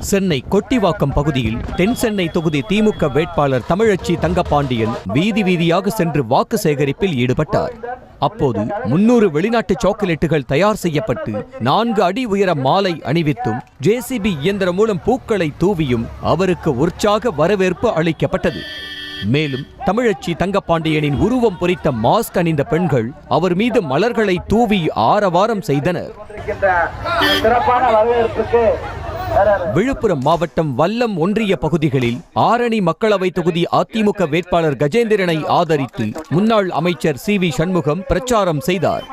சென்னை கொட்டிவாக்கம் பகுதியில் தென் சென்னை தொகுதி திமுக வேட்பாளர் தமிழச்சி தங்கபாண்டியன் வீதி வீதியாக சென்று வாக்கு சேகரிப்பில் ஈடுபட்டார். அப்போது 300 வெளிநாட்டு சாக்லேட்டுகள் தயார் செய்யப்பட்டு 4 அடி உயர மாலை அணிவித்தும் JCB இயந்திரம் மூலம் பூக்களை தூவியும் அவருக்கு உற்சாக வரவேற்பு அளிக்கப்பட்டது. மேலும் தமிழச்சி தங்கபாண்டியனின் உருவம் பொறித்த மாஸ்க் அணிந்த பெண்கள் அவர் மீது மலர்களை தூவி ஆரவாரம் செய்தனர். விழுப்புரம் மாவட்டம் வல்லம் ஒன்றிய பகுதிகளில் ஆரணி மக்களவை தொகுதி அதிமுக வேட்பாளர் கஜேந்திரனை ஆதரித்து முன்னாள் அமைச்சர் CV சண்முகம் பிரச்சாரம் செய்தார்.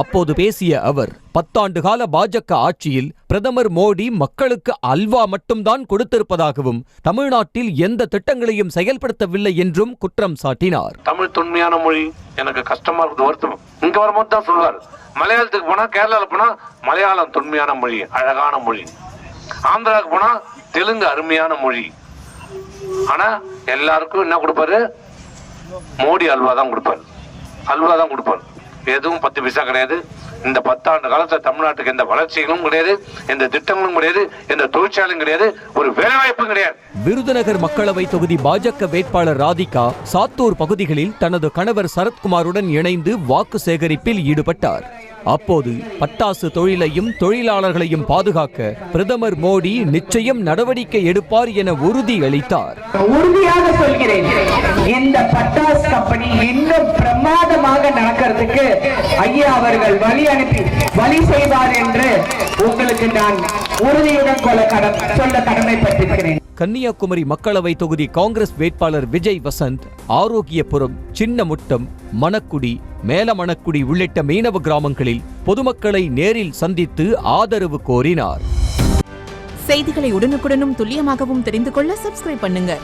அப்போது பேசிய அவர் 10 ஆண்டு கால பாஜக ஆட்சியில் பிரதமர் மோடி மக்களுக்கு அல்வா மட்டும்தான் கொடுத்திருப்பதாகவும் தமிழ்நாட்டில் எந்த திட்டங்களையும் செயல்படுத்தவில்லை என்றும் குற்றம் சாட்டினார். தமிழ் தொன்மையான மொழி, எனக்கு கஷ்டமா இருக்குது, வருத்தம். இங்க வரும்போது தான் சொல்வார், மலையாளத்துக்கு போனா கேரளால போனா மலையாளம் தொன்மையான மொழி, அழகான மொழி. ஆந்திராவுக்கு போனா தெலுங்கு அருமையான மொழி. ஆனா எல்லாருக்கும் என்ன கொடுப்பாரு? மோடி அல்வா தான் கொடுப்பாரு, அல்வா தான் கொடுப்பாரு. எதுவும் 10 பைசா கிடையாது. இந்த 10 ஆண்டு காலத்துல தமிழ்நாட்டுக்கு எந்த வளர்ச்சிகளும் கிடையாது, எந்த திட்டங்களும் கிடையாது, எந்த தொழிற்சாலையும் கிடையாது, ஒரு வேலைவாய்ப்பும் கிடையாது. விருதுநகர் மக்களவை தொகுதி பாஜக வேட்பாளர் ராதிகா சாத்தூர் பகுதிகளில் தனது கணவர் சரத்குமாருடன் இணைந்து வாக்கு சேகரிப்பில் ஈடுபட்டார். அப்போது பட்டாசு தொழிலையும் தொழிலாளர்களையும் பாதுகாக்க பிரதமர் மோடி நிச்சயம் நடவடிக்கை எடுப்பார் என உறுதி அளித்தார். உறுதியாக சொல்கிறேன், இந்த பட்டாசு கம்பெனி இன்னும் பிரமாதமாக நடக்கிறதுக்கு ஐயா அவர்கள் வழி செய்வார் என்று உங்களுக்கு நான் உறுதியுடன் சொல்ல கடமைப்பட்டிருக்கிறேன். கன்னியாகுமரி மக்களவை தொகுதி காங்கிரஸ் வேட்பாளர் விஜய் வசந்த் ஆரோக்கியபுரம், சின்னமுட்டம், மணக்குடி, மேலமணக்குடி உள்ளிட்ட மீனவ கிராமங்களில் பொதுமக்களை நேரில் சந்தித்து ஆதரவு கோரினார். செய்திகளை உடனுக்குடனும் துல்லியமாகவும் தெரிந்து கொள்ள சப்ஸ்கிரைப் பண்ணுங்க.